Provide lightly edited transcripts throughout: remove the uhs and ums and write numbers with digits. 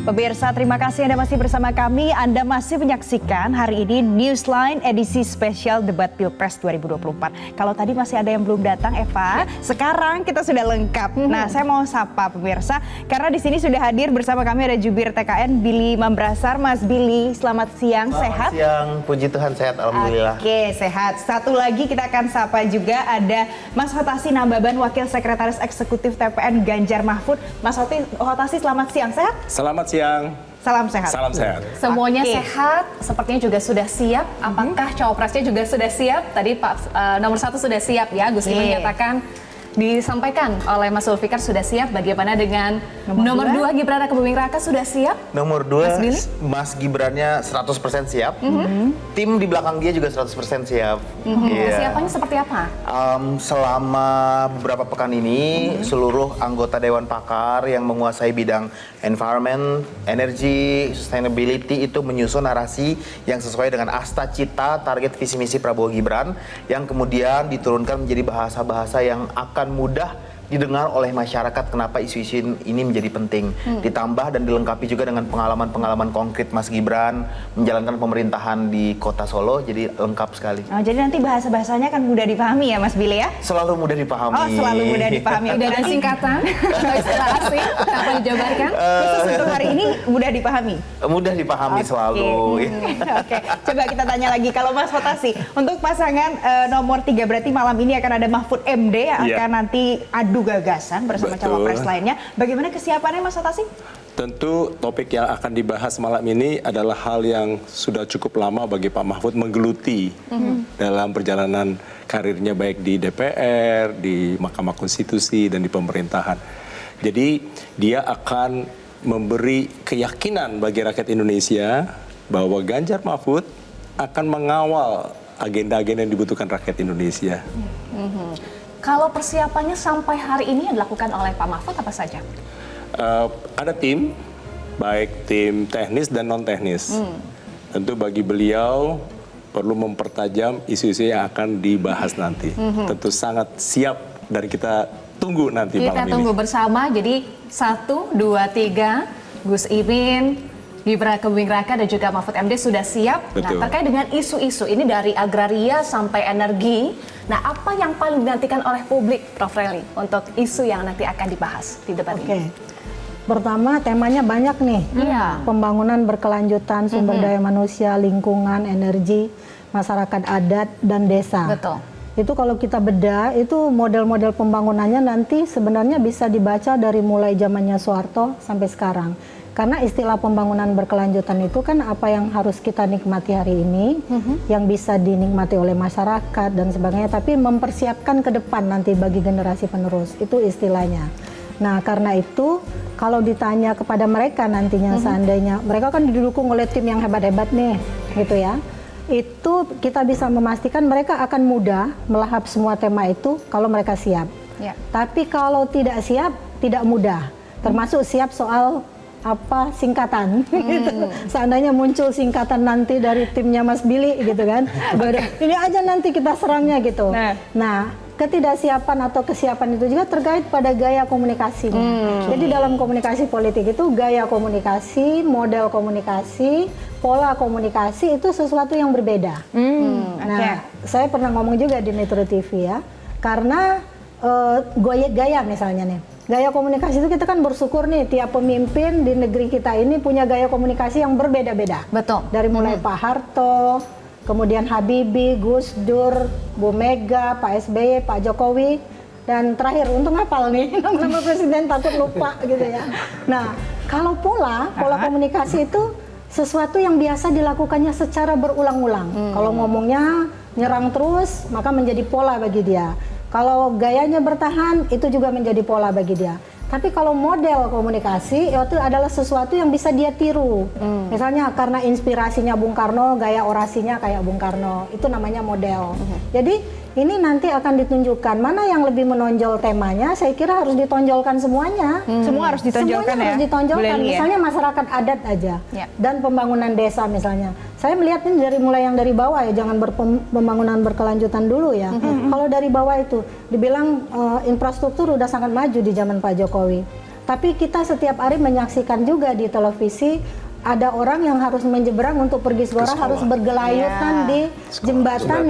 Pemirsa, terima kasih Anda masih bersama kami. Anda masih menyaksikan hari ini Newsline edisi spesial debat Pilpres 2024. Kalau tadi masih ada yang belum datang, Eva, sekarang kita sudah lengkap. Nah, saya mau sapa pemirsa karena di sini sudah hadir bersama kami ada jubir TKN Billy Mambrasar. Mas Billy, selamat siang, sehat? Selamat siang, puji Tuhan sehat, alhamdulillah. Oke, sehat. Satu lagi kita akan sapa juga ada Mas Hotasi Nababan, Wakil Sekretaris Eksekutif TPN Ganjar Mahfud. Mas Hotasi, selamat siang, sehat? Selamat siang. Salam sehat. Salam sehat. Semuanya sehat, sepertinya juga sudah siap. Apakah cawapresnya juga sudah siap? Tadi Pak nomor 1 sudah siap ya, Gus Imin menyatakan, disampaikan oleh Mas Zulfikar sudah siap. Bagaimana dengan nomor 2 Gibran Raka Buming Raka sudah siap? Nomor 2 Mas Gibrannya 100% siap. Tim di belakang dia juga 100% siap. Persiapannya seperti apa? Selama beberapa pekan ini seluruh anggota Dewan Pakar yang menguasai bidang environment, energy, sustainability itu menyusun narasi yang sesuai dengan asta cita, target visi misi Prabowo Gibran yang kemudian diturunkan menjadi bahasa-bahasa yang akan mudah didengar oleh masyarakat. Kenapa isu-isu ini menjadi penting, ditambah dan dilengkapi juga dengan pengalaman-pengalaman konkret Mas Gibran menjalankan pemerintahan di kota Solo, jadi lengkap sekali. Oh, jadi nanti bahasa-bahasanya akan mudah dipahami ya Mas Billy ya? Selalu mudah dipahami. Oh, selalu mudah dipahami. Tidak ada singkatan atau istilah asing, apa dijabarkan? Khusus untuk hari ini mudah dipahami? Mudah dipahami selalu. Oke, coba kita tanya lagi. Kalau Mas Hotasi, untuk pasangan nomor 3 berarti malam ini akan ada Mahfud MD yang akan nanti adu gagasan bersama cawapres lainnya. Bagaimana kesiapannya Mas Hotasi? Tentu topik yang akan dibahas malam ini adalah hal yang sudah cukup lama bagi Pak Mahfud menggeluti dalam perjalanan karirnya baik di DPR, di Mahkamah Konstitusi, dan di pemerintahan. Jadi dia akan memberi keyakinan bagi rakyat Indonesia bahwa Ganjar Mahfud akan mengawal agenda-agenda yang dibutuhkan rakyat Indonesia. Kalau persiapannya sampai hari ini yang dilakukan oleh Pak Mahfud apa saja? Ada tim, baik tim teknis dan non-teknis. Tentu bagi beliau perlu mempertajam isu-isu yang akan dibahas nanti. Tentu sangat siap dan kita tunggu nanti malam ini. Kita tunggu bersama, jadi 1, 2, 3, Gus Imin, Gibran Raka Buming Raka dan juga Mahfud MD sudah siap. Betul. Nah, terkait dengan isu-isu ini dari agraria sampai energi, nah apa yang paling dinantikan oleh publik, Prof. Relly, untuk isu yang nanti akan dibahas di debat ini? Pertama, temanya banyak nih. Pembangunan berkelanjutan, sumber daya manusia, lingkungan, energi, masyarakat adat, dan desa. Betul. Itu kalau kita bedah, itu model-model pembangunannya nanti sebenarnya bisa dibaca dari mulai zamannya Soeharto sampai sekarang. Karena istilah pembangunan berkelanjutan itu kan apa yang harus kita nikmati hari ini, yang bisa dinikmati oleh masyarakat dan sebagainya, tapi mempersiapkan ke depan nanti bagi generasi penerus, itu istilahnya. Nah, karena itu kalau ditanya kepada mereka nantinya seandainya, mereka kan didukung oleh tim yang hebat-hebat nih, gitu ya. Itu kita bisa memastikan mereka akan mudah melahap semua tema itu kalau mereka siap. Tapi kalau tidak siap, tidak mudah. Termasuk siap soal singkatan gitu. Seandainya muncul singkatan nanti dari timnya Mas Billy gitu kan, ini aja nanti kita serangnya gitu. Nah, ketidaksiapan atau kesiapan itu juga terkait pada gaya komunikasinya. Jadi dalam komunikasi politik itu gaya komunikasi, model komunikasi, pola komunikasi itu sesuatu yang berbeda. Nah, saya pernah ngomong juga di Metro TV ya, karena gaya misalnya nih. Gaya komunikasi itu kita kan bersyukur nih, tiap pemimpin di negeri kita ini punya gaya komunikasi yang berbeda-beda. Betul. Dari mulai Pak Harto, kemudian Habibie, Gus Dur, Bu Mega, Pak SBY, Pak Jokowi, dan terakhir untung hafal nih nama presiden takut lupa gitu ya. Nah, kalau pola komunikasi itu sesuatu yang biasa dilakukannya secara berulang-ulang. Kalau ngomongnya nyerang terus, maka menjadi pola bagi dia. Kalau gayanya bertahan, itu juga menjadi pola bagi dia. Tapi kalau model komunikasi, itu adalah sesuatu yang bisa dia tiru. Misalnya karena inspirasinya Bung Karno, gaya orasinya kayak Bung Karno, itu namanya model. Jadi ini nanti akan ditunjukkan mana yang lebih menonjol temanya. Saya kira harus ditonjolkan semuanya. Semua harus ditonjolkan. Semuanya harus ditonjolkan. Misalnya masyarakat adat aja dan pembangunan desa misalnya. Saya melihat ini dari mulai yang dari bawah ya, jangan pembangunan berkelanjutan dulu ya. Kalau dari bawah itu dibilang infrastruktur udah sangat maju di zaman Pak Jokowi. Tapi kita setiap hari menyaksikan juga di televisi ada orang yang harus menyeberang untuk pergi sekolah harus bergelayutan di jembatan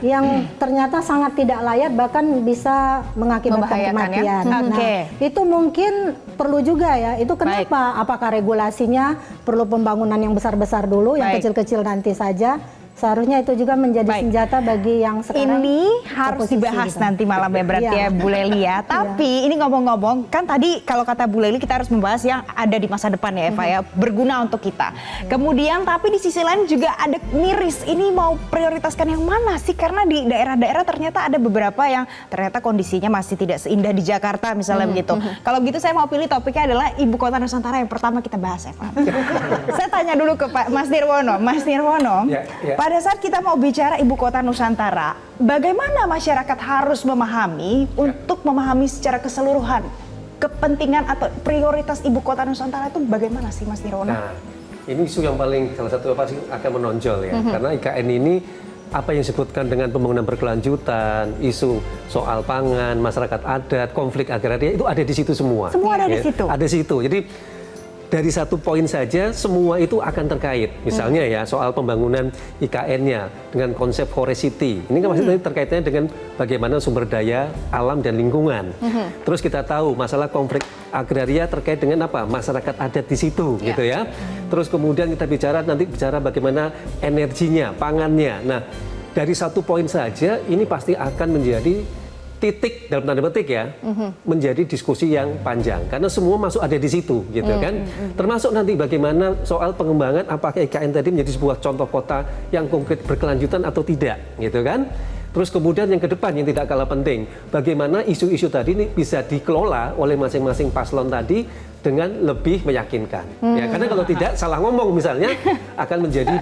yang ternyata sangat tidak layak, bahkan bisa mengakibatkan kematian. Ya? Nah, itu mungkin perlu juga ya. Itu kenapa? Apakah regulasinya perlu pembangunan yang besar-besar dulu, yang kecil-kecil nanti saja? Seharusnya itu juga menjadi senjata bagi yang sekarang. Ini harus dibahas nanti malam ya berarti ya Bu Lely ya. Tapi ini ngomong-ngomong, kan tadi kalau kata Bu Lely kita harus membahas yang ada di masa depan ya Eva ya, berguna untuk kita. Kemudian tapi di sisi lain juga ada miris, ini mau prioritaskan yang mana sih? Karena di daerah-daerah ternyata ada beberapa yang ternyata kondisinya masih tidak seindah di Jakarta misalnya begitu. Kalau gitu saya mau pilih topiknya adalah Ibu Kota Nusantara yang pertama kita bahas Eva. Saya tanya dulu ke Pak Mas Nirwono. Mas Nirwono, pada saat kita mau bicara Ibu Kota Nusantara, bagaimana masyarakat harus memahami untuk memahami secara keseluruhan kepentingan atau prioritas Ibu Kota Nusantara itu bagaimana sih Mas Nirwono? Nah, ini isu yang paling salah satu pasti akan menonjol ya, karena IKN ini apa yang disebutkan dengan pembangunan berkelanjutan, isu soal pangan, masyarakat adat, konflik agraria itu ada di situ semua. Semua ada di situ. Ada di situ. Jadi dari satu poin saja semua itu akan terkait. Misalnya ya soal pembangunan IKN-nya dengan konsep forest city. Ini kan maksudnya terkaitnya dengan bagaimana sumber daya alam dan lingkungan. Terus kita tahu masalah konflik agraria terkait dengan apa? Masyarakat adat di situ gitu ya. Terus kemudian kita nanti bicara bagaimana energinya, pangannya. Nah, dari satu poin saja ini pasti akan menjadi titik dalam tanda petik ya, menjadi diskusi yang panjang karena semua masuk ada di situ gitu kan. Termasuk nanti bagaimana soal pengembangan apakah IKN tadi menjadi sebuah contoh kota yang konkret berkelanjutan atau tidak gitu kan. Terus kemudian yang ke depan yang tidak kalah penting, bagaimana isu-isu tadi ini bisa dikelola oleh masing-masing paslon tadi dengan lebih meyakinkan. Ya, karena kalau tidak salah ngomong misalnya akan menjadi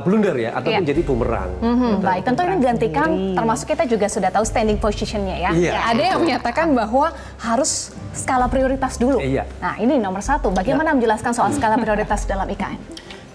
blunder ya atau menjadi bumerang. Baik, tentu ini gantikan termasuk kita juga sudah tahu standing position-nya ya. Ada yang menyatakan bahwa harus skala prioritas dulu. Nah, ini nomor satu. Bagaimana menjelaskan soal skala prioritas dalam IKN?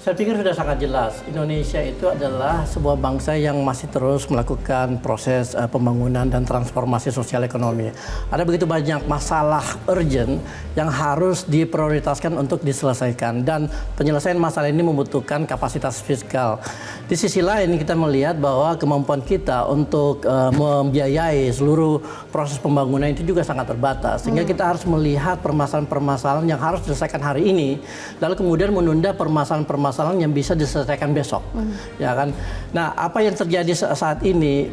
Saya pikir sudah sangat jelas, Indonesia itu adalah sebuah bangsa yang masih terus melakukan proses pembangunan dan transformasi sosial ekonomi. Ada begitu banyak masalah urgent yang harus diprioritaskan untuk diselesaikan, dan penyelesaian masalah ini membutuhkan kapasitas fiskal. Di sisi lain kita melihat bahwa kemampuan kita untuk membiayai seluruh proses pembangunan itu juga sangat terbatas, sehingga kita harus melihat permasalahan-permasalahan yang harus diselesaikan hari ini, lalu kemudian menunda permasalahan-permasalahan yang bisa diselesaikan besok, ya kan? Nah, apa yang terjadi saat ini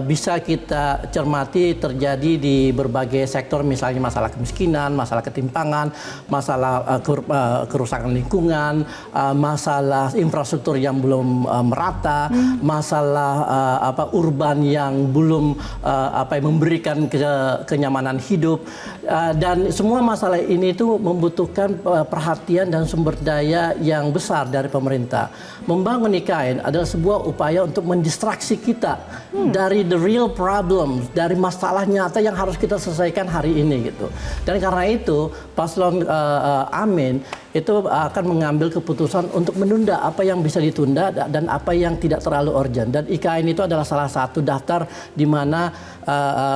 bisa kita cermati terjadi di berbagai sektor, misalnya masalah kemiskinan, masalah ketimpangan, masalah kerusakan lingkungan, masalah infrastruktur yang belum merata, masalah urban yang belum memberikan kenyamanan hidup, dan semua masalah ini itu membutuhkan perhatian dan sumber daya yang besar dari pemerintah. Membangun IKN adalah sebuah upaya untuk mendistraksi kita dari the real problem, dari masalah nyata yang harus kita selesaikan hari ini gitu. Dan karena itu Paslon Amin itu akan mengambil keputusan untuk menunda apa yang bisa ditunda dan apa yang tidak terlalu urgent. Dan IKN itu adalah salah satu daftar di mana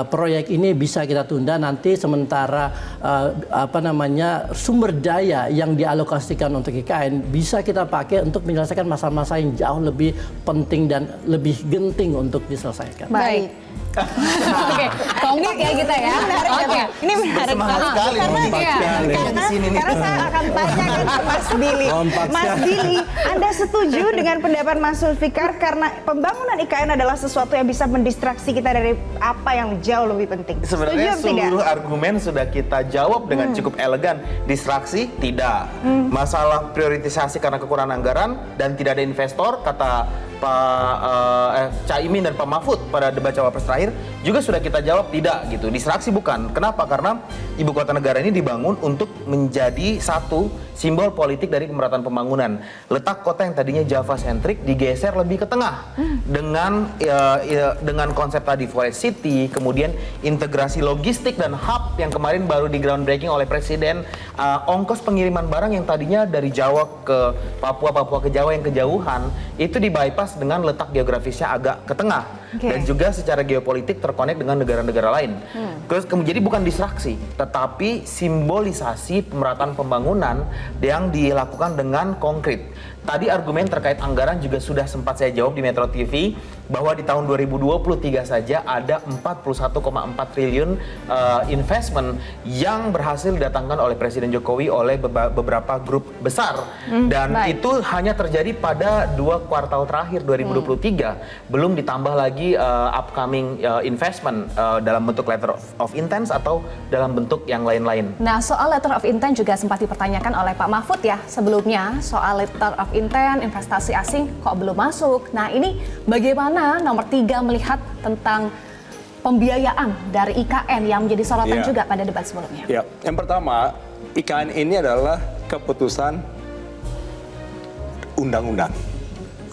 proyek ini bisa kita tunda nanti, sementara sumber daya yang dialokasikan untuk IKN bisa kita pakai untuk menyelesaikan masalah-masalah yang jauh lebih penting dan lebih genting untuk diselesaikan. Baik. Oke, kompak ya kita ya. Oke, ini menarik sekali. Karena saya akan tanyakan ke Mas Billy. Mas Billy, Anda setuju dengan pendapat Mas Zulfikar karena pembangunan IKN adalah sesuatu yang bisa mendistraksi kita dari apa yang jauh lebih penting? Sebenarnya seluruh argumen sudah kita jawab dengan cukup elegan. Distraksi tidak. Masalah prioritisasi karena kekurangan anggaran dan tidak ada investor, kata Pak Caimin dan Pak Mahfud pada debat cawapres terakhir juga sudah kita jawab tidak gitu. Distraksi bukan. Kenapa? Karena ibu kota negara ini dibangun untuk menjadi satu simbol politik dari pemerataan pembangunan. Letak kota yang tadinya Java sentrik digeser lebih ke tengah dengan konsep tadi forest city, kemudian integrasi logistik dan hub yang kemarin baru di groundbreaking oleh Presiden. Ongkos pengiriman barang yang tadinya dari Jawa ke Papua, Papua ke Jawa yang kejauhan itu di bypass dengan letak geografisnya agak ke tengah. dan juga secara geopolitik terkonek dengan negara-negara lain. Jadi bukan distraksi, tetapi simbolisasi pemerataan pembangunan yang dilakukan dengan konkret. Tadi argumen terkait anggaran juga sudah sempat saya jawab di Metro TV bahwa di tahun 2023 saja ada 41,4 triliun investment yang berhasil didatangkan oleh Presiden Jokowi oleh beberapa grup besar. Dan itu hanya terjadi pada 2 kuartal terakhir 2023. Belum ditambah lagi upcoming investment dalam bentuk letter of intent atau dalam bentuk yang lain-lain. Nah, soal letter of intent juga sempat dipertanyakan oleh Pak Mahfud ya sebelumnya, soal letter of intent investasi asing kok belum masuk. Nah, ini bagaimana nomor 3 melihat tentang pembiayaan dari IKN yang menjadi sorotan juga pada debat sebelumnya? Ya, yang pertama, IKN ini adalah keputusan undang-undang.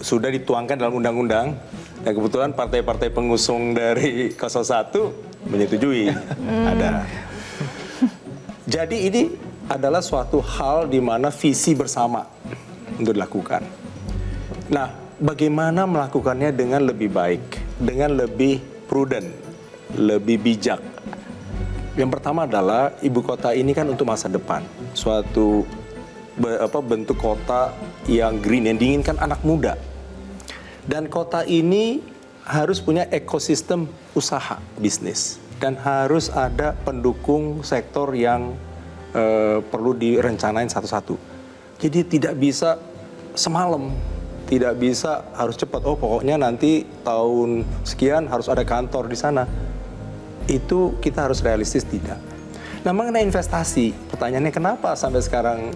Sudah dituangkan dalam undang-undang, dan kebetulan partai-partai pengusung dari 01 menyetujui. Ada. Jadi ini adalah suatu hal di mana visi bersama untuk dilakukan. Nah, bagaimana melakukannya dengan lebih baik, dengan lebih prudent, lebih bijak. Yang pertama adalah ibu kota ini kan untuk masa depan, suatu bentuk kota yang green, yang diinginkan anak muda. Dan kota ini harus punya ekosistem usaha bisnis dan harus ada pendukung sektor yang perlu direncanain satu-satu. Jadi tidak bisa semalam, tidak bisa harus cepat. Oh, pokoknya nanti tahun sekian harus ada kantor di sana. Itu kita harus realistis, tidak. Nah, mengenai investasi, pertanyaannya kenapa sampai sekarang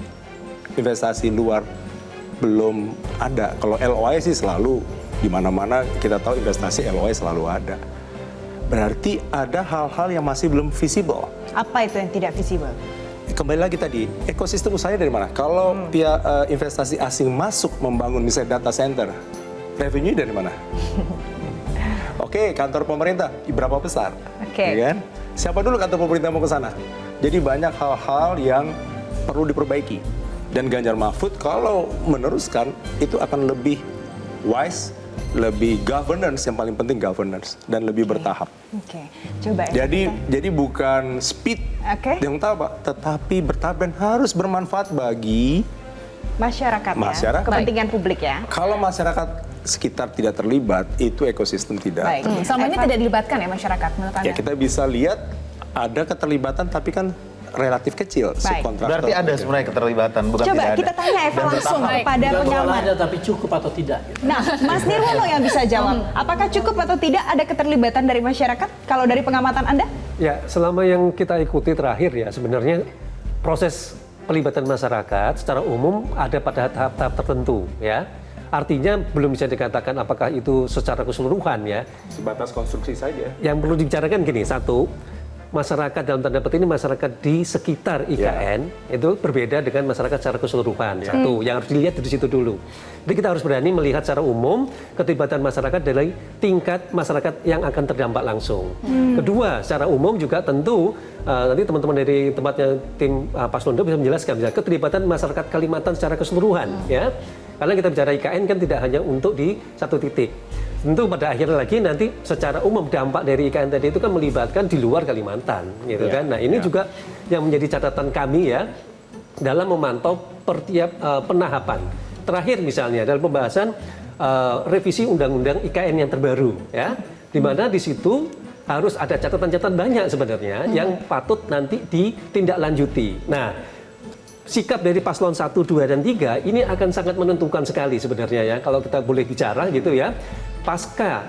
investasi luar belum ada? Kalau LOI sih selalu di mana-mana kita tahu investasi LOI selalu ada. Berarti ada hal-hal yang masih belum visible. Apa itu yang tidak visible? Kembali lagi tadi, ekosistem usahanya dari mana? Kalau pihak investasi asing masuk membangun misalnya data center, revenue dari mana? Oke, kantor pemerintah berapa besar? Ya kan? Siapa dulu kantor pemerintah mau ke sana? Jadi banyak hal-hal yang perlu diperbaiki. Dan Ganjar Mahfud kalau meneruskan itu akan lebih wise, lebih governance, yang paling penting governance, dan lebih bertahap. Coba. Jadi bukan speed yang utama, tetapi bertahap dan harus bermanfaat bagi masyarakat. Kepentingan publik ya. Kalau masyarakat sekitar tidak terlibat, itu ekosistem tidak. Selama ini tidak dilibatkan ya masyarakat menurut Anda? Ya, kita bisa lihat ada keterlibatan, tapi kan relatif kecil subkontraktor. Berarti ada sebenarnya keterlibatan, bukan Coba tidak ada. kita tanya Eva langsung kepada pengamat. Ada tapi cukup atau tidak? Nah, Mas Nirwono yang bisa jawab. Apakah cukup atau tidak ada keterlibatan dari masyarakat? Kalau dari pengamatan Anda? Ya, selama yang kita ikuti terakhir ya, sebenarnya proses pelibatan masyarakat secara umum ada pada tahap-tahap tertentu ya. Artinya belum bisa dikatakan apakah itu secara keseluruhan ya. Sebatas konstruksi saja. Yang perlu dibicarakan gini, satu, masyarakat dalam tanda petik ini masyarakat di sekitar IKN itu berbeda dengan masyarakat secara keseluruhan. Satu, yang harus dilihat dari situ dulu. Jadi kita harus berani melihat secara umum keterlibatan masyarakat dari tingkat masyarakat yang akan terdampak langsung. Kedua, secara umum juga tentu nanti teman-teman dari tempatnya tim Paslon 2 bisa menjelaskan keterlibatan masyarakat Kalimantan secara keseluruhan ya. Karena kita bicara IKN kan tidak hanya untuk di satu titik. Tentu pada akhirnya lagi nanti secara umum dampak dari IKN tadi itu kan melibatkan di luar Kalimantan, gitu kan. Nah ini juga yang menjadi catatan kami ya dalam memantau pertiap penahapan. Terakhir misalnya dalam pembahasan revisi Undang-Undang IKN yang terbaru, ya, di mana di situ harus ada catatan-catatan banyak sebenarnya yang patut nanti ditindaklanjuti. Nah, sikap dari paslon 1, 2, dan 3 ini akan sangat menentukan sekali sebenarnya ya kalau kita boleh bicara gitu ya. Pasca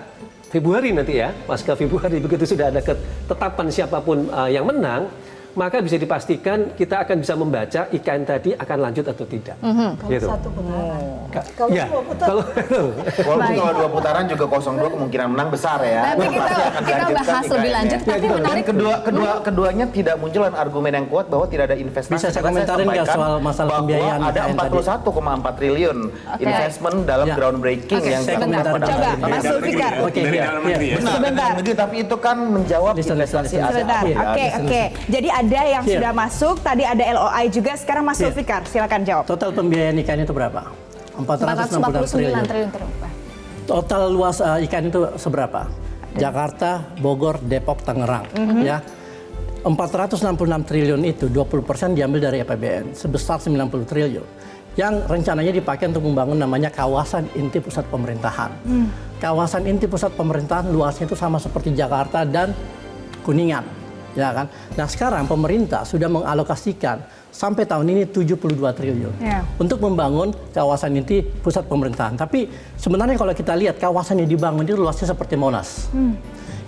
Februari nanti ya, pasca Februari begitu sudah ada ketetapan siapapun yang menang, maka bisa dipastikan kita akan bisa membaca IKN tadi akan lanjut atau tidak. Gitu. Satu putaran. Kalau ya, Walaupun kalau 2 putaran juga 02 kemungkinan menang besar ya. Nanti kita bahas lebih lanjut, tapi menarik. Keduanya tidak muncul argumen yang kuat bahwa tidak ada investasi. Bisa saya komentarin nggak soal masalah pembiayaan ada 41,4 triliun investment dalam groundbreaking yang dilakukan pada Coba, Mas Zulfikar. Dari dalam negeri ya. Sebentar. Tapi itu kan menjawab investasi asing. Sebentar, oke. Jadi ada yang sudah masuk, tadi ada LOI juga, sekarang Mas Zulfikar, silakan jawab. Total pembiayaan IKN itu berapa? 469 triliun. triliun. Total luas ikan itu seberapa? Jakarta, Bogor, Depok, Tangerang. Ya. 466 triliun itu 20% diambil dari APBN sebesar 90 triliun yang rencananya dipakai untuk membangun namanya kawasan inti pusat pemerintahan. Kawasan inti pusat pemerintahan luasnya itu sama seperti Jakarta dan Kuningan, ya kan? Nah, sekarang pemerintah sudah mengalokasikan sampai tahun ini 72 triliun untuk membangun kawasan inti pusat pemerintahan. Tapi sebenarnya kalau kita lihat kawasan yang dibangun itu luasnya seperti Monas.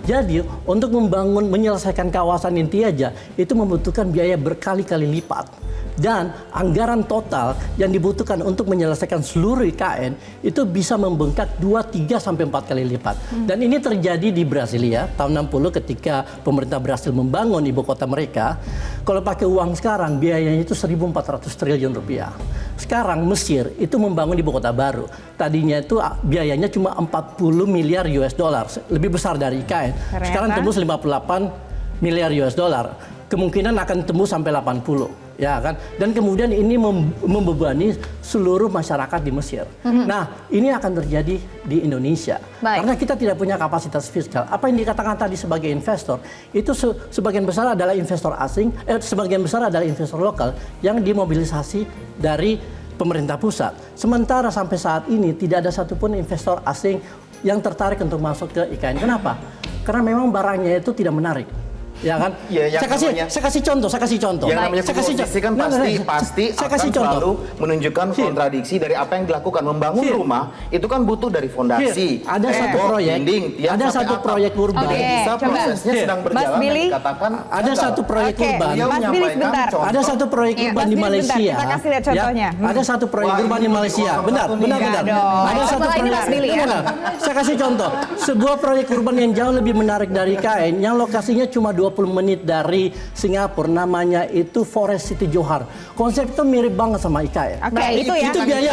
Jadi untuk membangun, menyelesaikan kawasan inti aja itu membutuhkan biaya berkali-kali lipat. Dan anggaran total yang dibutuhkan untuk menyelesaikan seluruh IKN itu bisa membengkak 2, 3, sampai 4 kali lipat. Dan ini terjadi di Brasilia tahun 60 ketika pemerintah berhasil membangun ibu kota mereka. Kalau pakai uang sekarang biayanya itu 1.400 triliun rupiah. Sekarang Mesir itu membangun ibu kota baru. Tadinya itu biayanya cuma 40 miliar US dollar, lebih besar dari IKN. Sekarang tembus 58 miliar US dollar. Kemungkinan akan tembus sampai 80. Ya kan, dan kemudian ini membebani seluruh masyarakat di Mesir. Nah, ini akan terjadi di Indonesia. Karena kita tidak punya kapasitas fiskal. Apa yang dikatakan tadi sebagai investor, itu sebagian besar adalah investor asing, sebagian besar adalah investor lokal yang dimobilisasi dari pemerintah pusat. Sementara sampai saat ini tidak ada satupun investor asing yang tertarik untuk masuk ke IKN. Kenapa? Karena memang barangnya itu tidak menarik. Ya kan? Ya, saya kasih contoh. Yang namanya komposisi kan pasti akan selalu menunjukkan kontradiksi dari apa yang dilakukan. Membangun rumah itu kan butuh dari fondasi, ada satu proyek, dinding, tiang, ada sampai satu atap. proyek urban. Bisa prosesnya sedang berjalan dan dikatakan ada satu proyek urban. Mas Billy sebentar. Ada satu proyek urban di Malaysia. Kita kasih lihat contohnya. Ada satu proyek urban di Malaysia. Benar. Ada satu proyek. Saya kasih contoh. Sebuah proyek urban yang jauh lebih menarik dari IKN, yang lokasinya cuma 20 menit dari Singapura, namanya itu Forest City Johor. Konsep itu mirip banget sama IKN. Oke, itu ya. Itu biaya.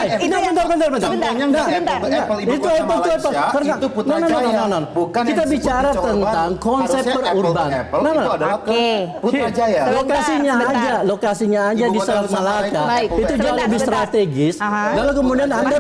Itu itu Putrajaya. Bukan kita bicara tentang konsep urban. Putrajaya. Lokasinya aja di Selat Malaka. Itu jauh lebih strategis. Lalu kemudian Anda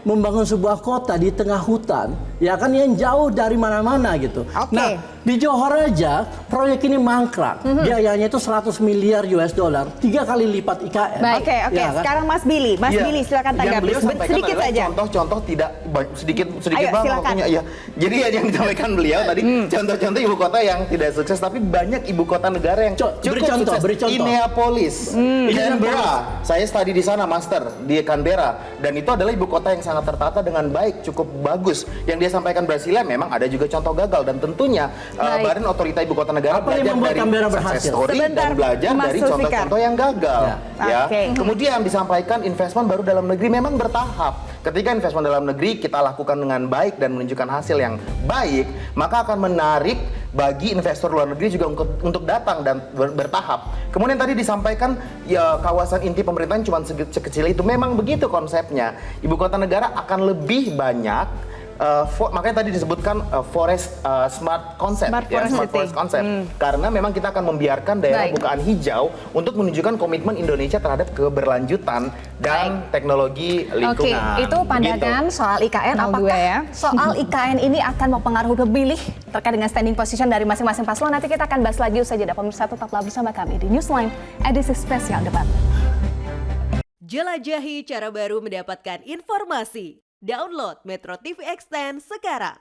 membangun sebuah kota di tengah hutan, ya kan, yang jauh dari mana-mana gitu. Nah, di Johor aja proyek ini mangkrak. Biayanya itu 100 miliar US dollar, 3 kali lipat IKN. Oke. Ya, kan? Sekarang Mas Billy silakan tanggapi sedikit saja. Contoh-contoh tidak sedikit Ayo, banget silakan. waktunya. Iya. Jadi yang disampaikan beliau tadi contoh-contoh ibu kota yang tidak sukses, tapi banyak ibu kota negara yang cukup sukses. Beri contoh. Minneapolis, Canberra. Saya studi di sana, master di Canberra, dan itu adalah ibu kota yang sangat tertata dengan baik, cukup bagus. Yang dia sampaikan Brasilia memang ada juga contoh gagal, dan tentunya Badan Otorita Ibu Kota Negara belajar dari success story dan belajar dari contoh-contoh yang gagal. Ya. Kemudian disampaikan investment baru dalam negeri memang bertahap. Ketika investment dalam negeri kita lakukan dengan baik dan menunjukkan hasil yang baik, maka akan menarik bagi investor luar negeri juga untuk datang dan bertahap. Kemudian tadi disampaikan ya kawasan inti pemerintahan cuma sekecil itu. Memang begitu konsepnya. Ibu kota negara akan lebih banyak. Makanya tadi disebutkan forest smart concept, smart forest concept, karena memang kita akan membiarkan daerah bukaan hijau untuk menunjukkan komitmen Indonesia terhadap keberlanjutan dan teknologi lingkungan. Itu pandangan soal IKN. Apakah soal IKN ini akan mempengaruhi pemilih terkait dengan standing position dari masing-masing paslon? Nanti kita akan bahas lagi usai jeda. Pemirsa, tetaplah bersama kami di Newsline edisi spesial debat. Jelajahi cara baru mendapatkan informasi. Download Metro TV Extend sekarang.